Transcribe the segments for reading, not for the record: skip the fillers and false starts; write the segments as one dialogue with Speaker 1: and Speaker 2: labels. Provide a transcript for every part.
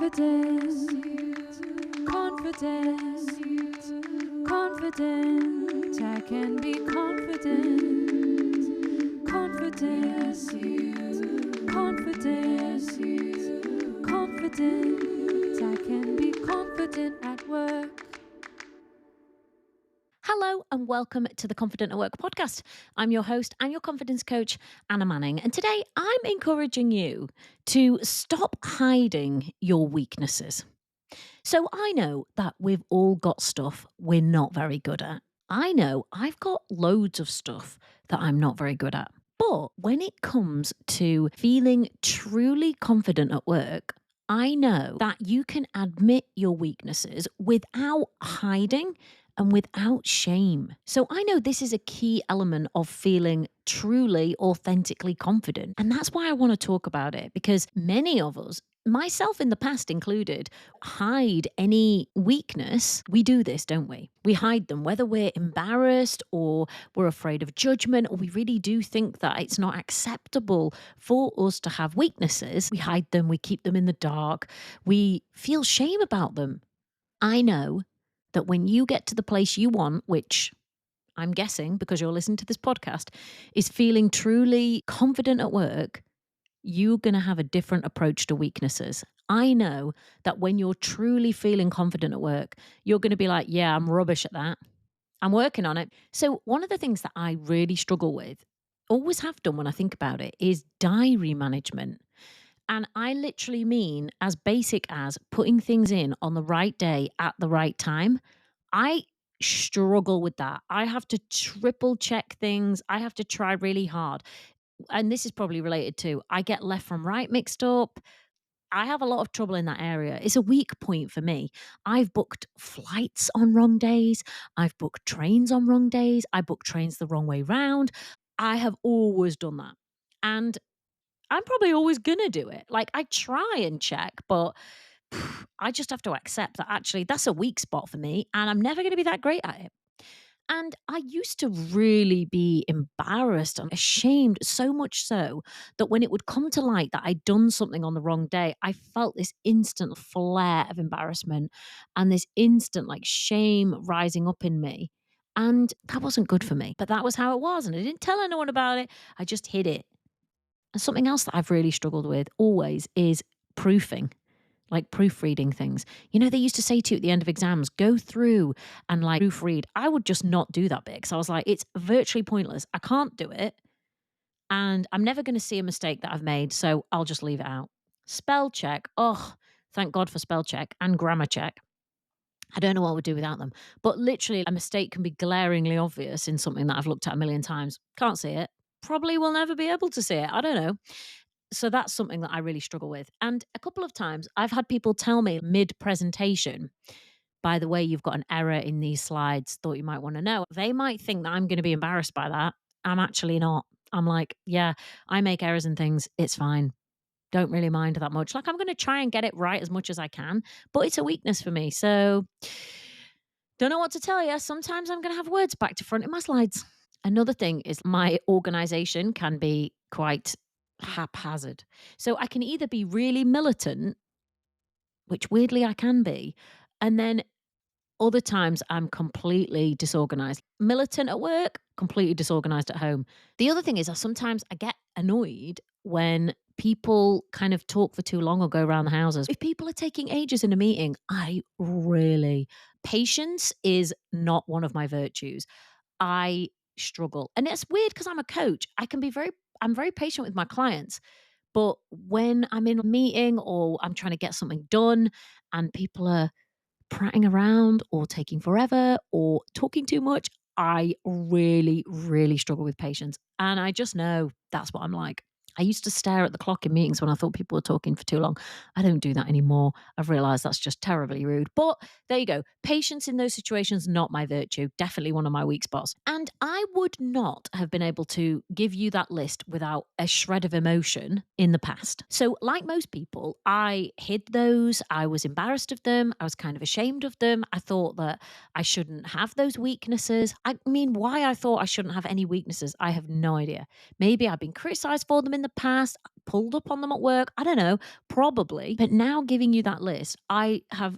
Speaker 1: Confident, confident, confident. I can be confident, confident, confident, confident. I can be confident at work.
Speaker 2: Hello and welcome to the Confident at Work podcast. I'm your host and your confidence coach, Anna Manning. And today I'm encouraging you to stop hiding your weaknesses. So I know that we've all got stuff we're not very good at. I know I've got loads of stuff that I'm not very good at. But when it comes to feeling truly confident at work, I know that you can admit your weaknesses without hiding and without shame. So I know this is a key element of feeling truly, authentically confident. And that's why I want to talk about it, because many of us, myself in the past included, hide any weakness. We do this, don't we? We hide them, whether we're embarrassed or we're afraid of judgment, or we really do think that it's not acceptable for us to have weaknesses. We hide them, we keep them in the dark, we feel shame about them. I know that when you get to the place you want, which I'm guessing because you're listening to this podcast, is feeling truly confident at work, you're going to have a different approach to weaknesses. I know that when you're truly feeling confident at work, you're going to be like, yeah, I'm rubbish at that. I'm working on it. So, one of the things that I really struggle with, always have done when I think about it, is diary management. And I literally mean as basic as putting things in on the right day at the right time. I struggle with that. I have to triple check things. I have to try really hard. And this is probably related to I get left from right mixed up. I have a lot of trouble in that area. It's a weak point for me. I've booked flights on wrong days. I've booked trains on wrong days. I book trains the wrong way round. I have always done that. And I'm probably always going to do it. Like I try and check, but I just have to accept that actually that's a weak spot for me and I'm never going to be that great at it. And I used to really be embarrassed and ashamed, so much so that when it would come to light that I'd done something on the wrong day, I felt this instant flare of embarrassment and this instant like shame rising up in me. And that wasn't good for me, but that was how it was. And I didn't tell anyone about it. I just hid it. And something else that I've really struggled with always is proofing, like proofreading things. You know, they used to say to you at the end of exams, go through and like proofread. I would just not do that bit because I was like, it's virtually pointless. I can't do it. And I'm never going to see a mistake that I've made. So I'll just leave it out. Spell check. Oh, thank God for spell check and grammar check. I don't know what I would do without them. But literally, a mistake can be glaringly obvious in something that I've looked at a million times. Can't see it. Probably will never be able to see it. I don't know. So that's something that I really struggle with. And a couple of times I've had people tell me mid presentation, by the way, you've got an error in these slides, thought you might want to know. They might think that I'm going to be embarrassed by that. I'm actually not. I'm like, yeah, I make errors and things. It's fine. Don't really mind that much. Like, I'm going to try and get it right as much as I can, but it's a weakness for me. So, don't know what to tell you. Sometimes I'm going to have words back to front in my slides. Another thing is my organization can be quite haphazard. So I can either be really militant, which weirdly I can be, and then other times I'm completely disorganized. Militant at work, completely disorganized at home. The other thing is sometimes I get annoyed when people kind of talk for too long or go around the houses. If people are taking ages in a meeting, patience is not one of my virtues. I struggle. And it's weird because I'm a coach. I'm very patient with my clients. But when I'm in a meeting or I'm trying to get something done and people are prattling around or taking forever or talking too much, I really, really struggle with patience. And I just know that's what I'm like. I used to stare at the clock in meetings when I thought people were talking for too long. I don't do that anymore. I've realized that's just terribly rude. But there you go. Patience in those situations, not my virtue. Definitely one of my weak spots. And I would not have been able to give you that list without a shred of emotion in the past. So, like most people, I hid those. I was embarrassed of them. I was kind of ashamed of them. I thought that I shouldn't have those weaknesses. I mean, why I thought I shouldn't have any weaknesses, I have no idea. Maybe I've been criticized for them in the the past, pulled up on them at work. I don't know, probably. But now giving you that list, I have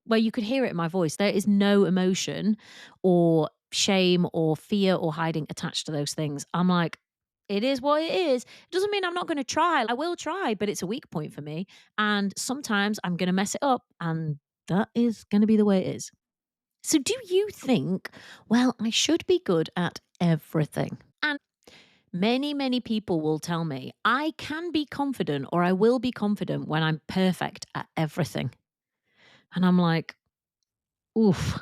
Speaker 2: where you could hear it in my voice. There is no emotion or shame or fear or hiding attached to those things. I'm like, it is what it is. It doesn't mean I'm not going to try. I will try, but it's a weak point for me. And sometimes I'm going to mess it up. And that is going to be the way it is. So, do you think, well, I should be good at everything? And many, many people will tell me I can be confident or I will be confident when I'm perfect at everything. And I'm like, oof,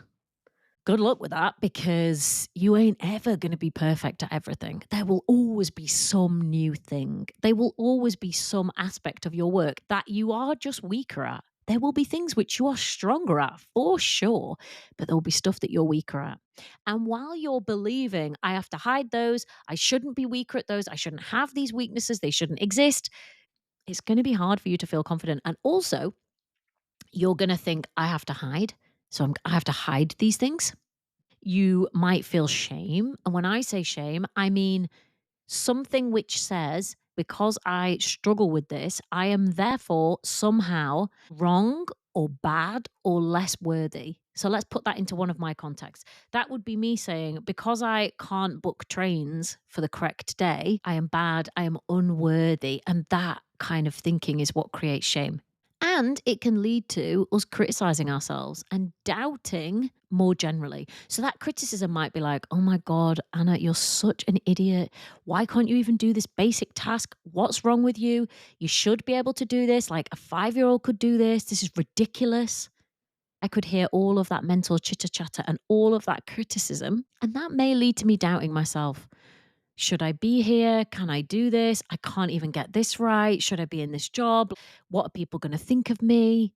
Speaker 2: good luck with that because you ain't ever going to be perfect at everything. There will always be some new thing. There will always be some aspect of your work that you are just weaker at. There will be things which you are stronger at for sure, but there will be stuff that you're weaker at. And while you're believing, I have to hide those, I shouldn't be weaker at those, I shouldn't have these weaknesses, they shouldn't exist, it's going to be hard for you to feel confident. And also, you're going to think, I have to hide. So I have to hide these things. You might feel shame. And when I say shame, I mean something which says, because I struggle with this, I am therefore somehow wrong or bad or less worthy. So let's put that into one of my contexts. That would be me saying, because I can't book trains for the correct day, I am bad, I am unworthy. And that kind of thinking is what creates shame. And it can lead to us criticizing ourselves and doubting more generally. So that criticism might be like, oh my God, Anna, you're such an idiot. Why can't you even do this basic task? What's wrong with you? You should be able to do this. Like a 5-year-old could do this. This is ridiculous. I could hear all of that mental chitter chatter and all of that criticism. And that may lead to me doubting myself. Should I be here? Can I do this? I can't even get this right. Should I be in this job? What are people going to think of me?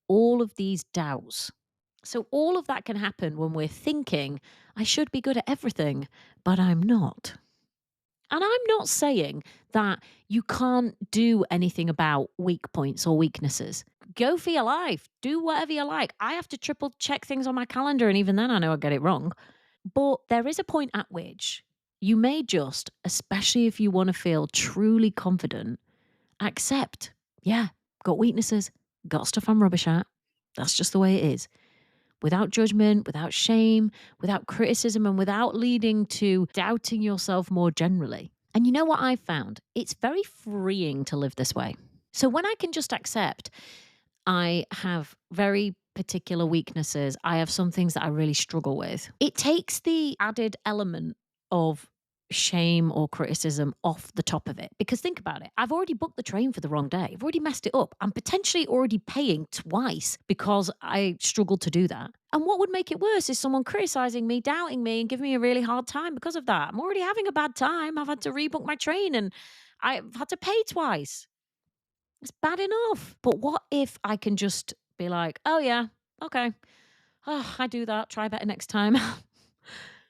Speaker 2: All of these doubts. So, all of that can happen when we're thinking, I should be good at everything, but I'm not. And I'm not saying that you can't do anything about weak points or weaknesses. Go for your life. Do whatever you like. I have to triple check things on my calendar, and even then I know I get it wrong. But there is a point at which you may just, especially if you want to feel truly confident, accept, yeah, got weaknesses, got stuff I'm rubbish at. That's just the way it is. Without judgment, without shame, without criticism, and without leading to doubting yourself more generally. And you know what I've found? It's very freeing to live this way. So when I can just accept I have very particular weaknesses. I have some things that I really struggle with. It takes the added element of shame or criticism off the top of it. Because think about it. I've already booked the train for the wrong day. I've already messed it up. I'm potentially already paying twice because I struggled to do that. And what would make it worse is someone criticizing me, doubting me, and giving me a really hard time because of that. I'm already having a bad time. I've had to rebook my train and I've had to pay twice. It's bad enough. But what if I can just be like, oh, yeah, okay. Oh, I do that. Try better next time.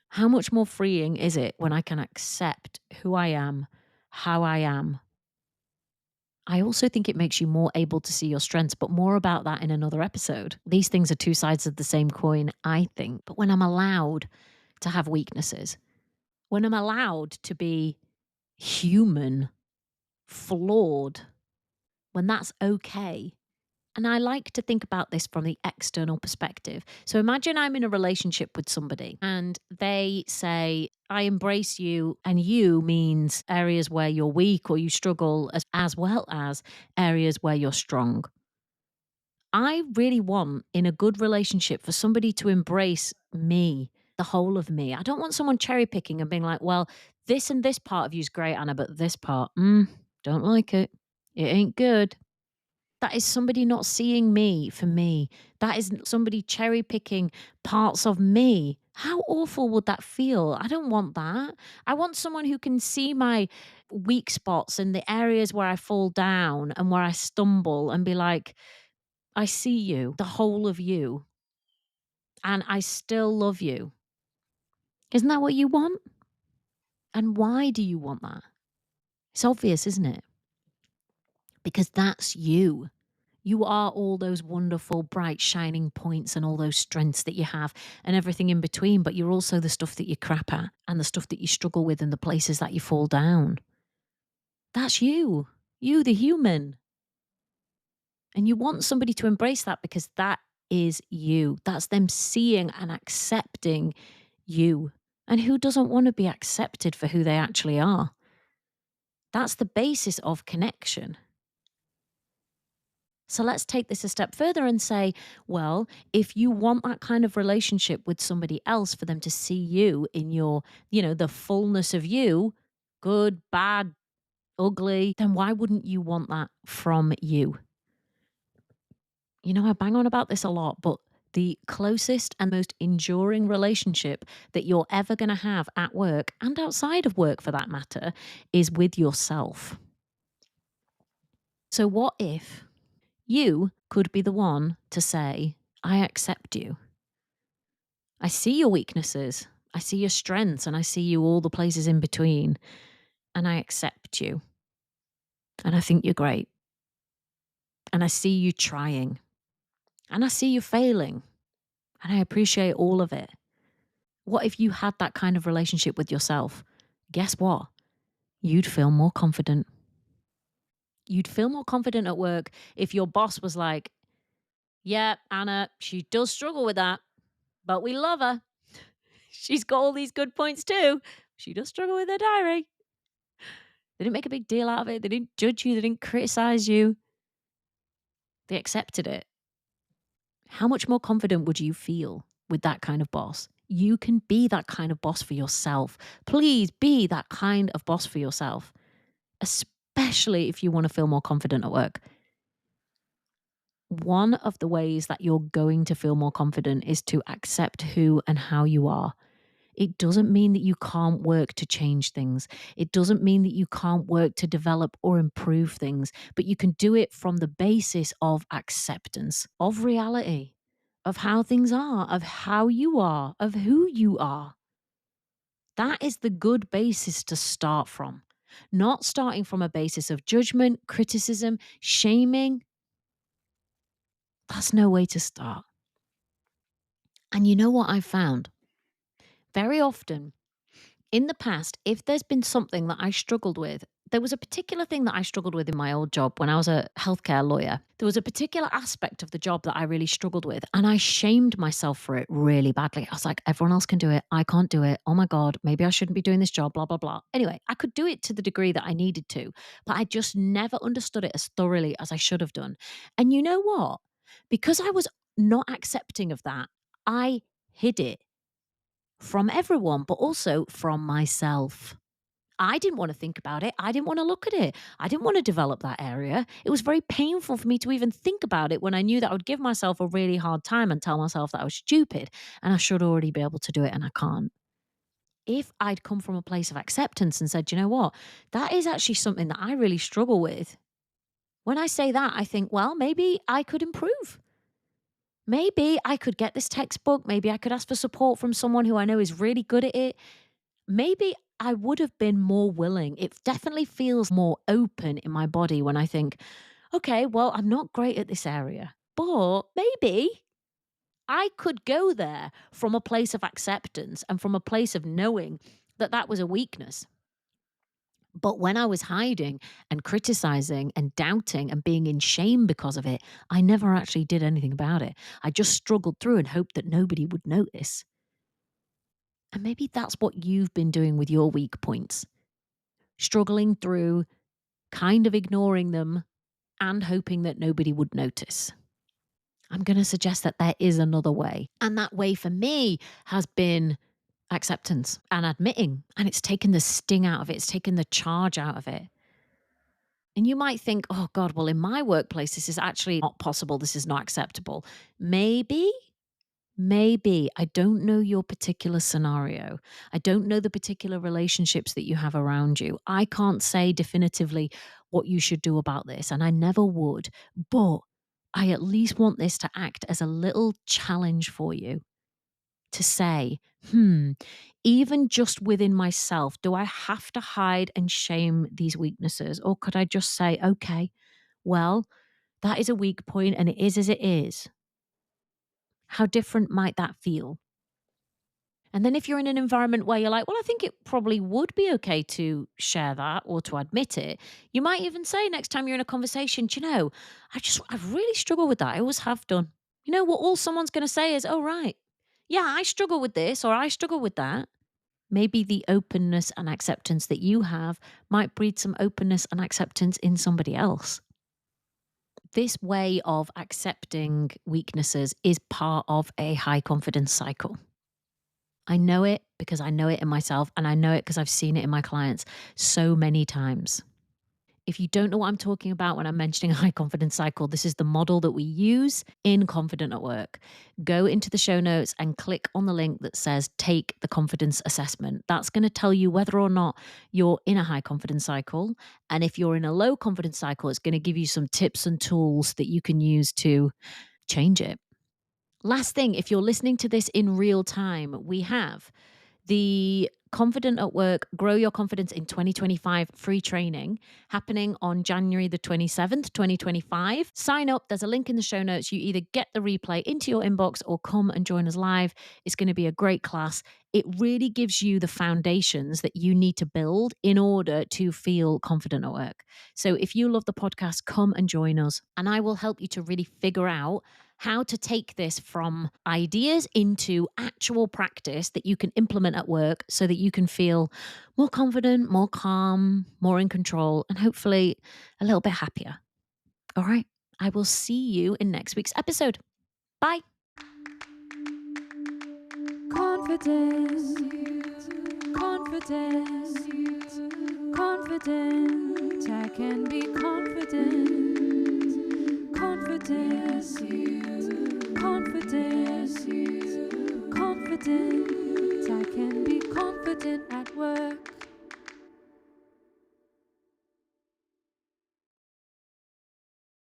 Speaker 2: How much more freeing is it when I can accept who I am, how I am? I also think it makes you more able to see your strengths, but more about that in another episode. These things are two sides of the same coin, I think. But when I'm allowed to have weaknesses, when I'm allowed to be human, flawed, when that's okay. And I like to think about this from the external perspective. So imagine I'm in a relationship with somebody and they say, I embrace you, and you means areas where you're weak or you struggle, as well as areas where you're strong. I really want in a good relationship for somebody to embrace me, the whole of me. I don't want someone cherry picking and being like, well, this and this part of you is great, Anna, but this part, don't like it. It ain't good. That is somebody not seeing me for me. That is somebody cherry picking parts of me. How awful would that feel? I don't want that. I want someone who can see my weak spots and the areas where I fall down and where I stumble and be like, I see you, the whole of you, and I still love you. Isn't that what you want? And why do you want that? It's obvious, isn't it? Because that's you. You are all those wonderful, bright, shining points and all those strengths that you have and everything in between. But you're also the stuff that you crap at and the stuff that you struggle with and the places that you fall down. That's you, the human. And you want somebody to embrace that because that is you. That's them seeing and accepting you. And who doesn't want to be accepted for who they actually are? That's the basis of connection. So let's take this a step further and say, well, if you want that kind of relationship with somebody else for them to see you in your, the fullness of you, good, bad, ugly, then why wouldn't you want that from you? I bang on about this a lot, but the closest and most enduring relationship that you're ever going to have at work and outside of work for that matter is with yourself. So, what if you could be the one to say, I accept you? I see your weaknesses, I see your strengths, and I see you all the places in between, and I accept you. And I think you're great. And I see you trying, and I see you failing, and I appreciate all of it. What if you had that kind of relationship with yourself? Guess what? You'd feel more confident. You'd feel more confident at work if your boss was like, yeah, Anna, she does struggle with that, but we love her. She's got all these good points too. She does struggle with her diary. They didn't make a big deal out of it. They didn't judge you. They didn't criticize you. They accepted it. How much more confident would you feel with that kind of boss? You can be that kind of boss for yourself. Please be that kind of boss for yourself, especially if you want to feel more confident at work. One of the ways that you're going to feel more confident is to accept who and how you are. It doesn't mean that you can't work to change things. It doesn't mean that you can't work to develop or improve things, but you can do it from the basis of acceptance, of reality, of how things are, of how you are, of who you are. That is the good basis to start from, not starting from a basis of judgment, criticism, shaming. That's no way to start. And you know what I've found? Very often in the past, if there's been something that I struggled with, there was a particular thing that I struggled with in my old job when I was a healthcare lawyer. There was a particular aspect of the job that I really struggled with, and I shamed myself for it really badly. I was like, everyone else can do it. I can't do it. Oh my God, maybe I shouldn't be doing this job, blah, blah, blah. Anyway, I could do it to the degree that I needed to, but I just never understood it as thoroughly as I should have done. And you know what? Because I was not accepting of that, I hid it from everyone, but also from myself. I didn't want to think about it. I didn't want to look at it. I didn't want to develop that area. It was very painful for me to even think about it when I knew that I would give myself a really hard time and tell myself that I was stupid and I should already be able to do it and I can't. If I'd come from a place of acceptance and said, you know what, that is actually something that I really struggle with. When I say that, I think, well, maybe I could improve. Maybe I could get this textbook. Maybe I could ask for support from someone who I know is really good at it. Maybe I would have been more willing. It definitely feels more open in my body when I think, okay, well, I'm not great at this area, but maybe I could go there from a place of acceptance and from a place of knowing that that was a weakness. But when I was hiding and criticizing and doubting and being in shame because of it, I never actually did anything about it. I just struggled through and hoped that nobody would notice. And maybe that's what you've been doing with your weak points, struggling through, kind of ignoring them, and hoping that nobody would notice. I'm going to suggest that there is another way. And that way for me has been acceptance and admitting. And it's taken the sting out of it, it's taken the charge out of it. And you might think, oh God, well, in my workplace, this is actually not possible. This is not acceptable. Maybe. Maybe. I don't know your particular scenario. I don't know the particular relationships that you have around you. I can't say definitively what you should do about this, and I never would. But I at least want this to act as a little challenge for you to say, even just within myself, do I have to hide and shame these weaknesses? Or could I just say, okay, well, that is a weak point and it is as it is. How different might that feel? And then if you're in an environment where you're like, well, I think it probably would be okay to share that or to admit it, you might even say next time you're in a conversation, do you know, I really struggle with that. I always have done. You know what? All someone's going to say is, oh, right. Yeah, I struggle with this or I struggle with that. Maybe the openness and acceptance that you have might breed some openness and acceptance in somebody else. This way of accepting weaknesses is part of a high confidence cycle. I know it because I know it in myself, and I know it because I've seen it in my clients so many times. If you don't know what I'm talking about when I'm mentioning a high confidence cycle, this is the model that we use in Confident at Work. Go into the show notes and click on the link that says take the confidence assessment. That's going to tell you whether or not you're in a high confidence cycle. And if you're in a low confidence cycle, it's going to give you some tips and tools that you can use to change it. Last thing, if you're listening to this in real time, we have the Confident at Work Grow Your Confidence in 2025 free training happening on January the 27th, 2025. Sign up. There's a link in the show notes. You either get the replay into your inbox or come and join us live. It's going to be a great class. It really gives you the foundations that you need to build in order to feel confident at work. So if you love the podcast, come and join us, and I will help you to really figure out how to take this from ideas into actual practice that you can implement at work so that you can feel more confident, more calm, more in control, and hopefully a little bit happier. All right. I will see you in next week's episode. Bye.
Speaker 1: Confidence, confidence, confident. I can be confident.